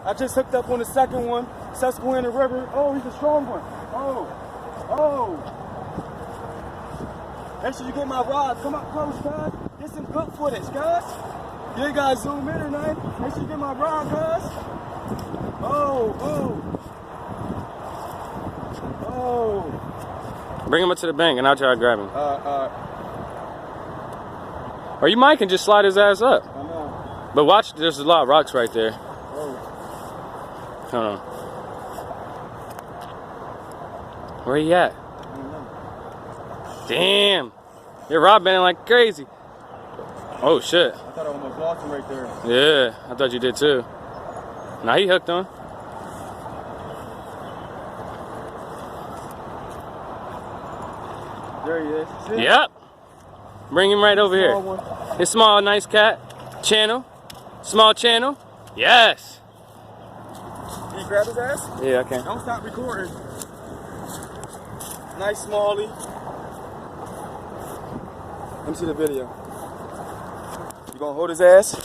I just hooked up on the second one, Susquehanna River. Oh, he's a strong one. Oh, oh. Make sure you get my rod. Come up close, guys. Get some good footage, guys. You ain't gotta zoom in or nothing. Make sure you get my rod, guys. Oh, oh. Oh. Bring him up to the bank and I'll try to grab him. Or you might can just slide his ass up. I know. But watch, there's a lot of rocks right there. Oh. Hold on. Where he at? I don't know. Damn. Your rod bending like crazy. Oh shit. I thought I almost lost him right there. Yeah, I thought you did too. Now he hooked on. There he is. See? Yep. Bring him right over here. Small one. It's small, nice cat. Channel. Small channel. Yes. Can you grab his ass? Yeah, I can. Don't stop recording. Nice smallie. Let me see the video. You gonna hold his ass?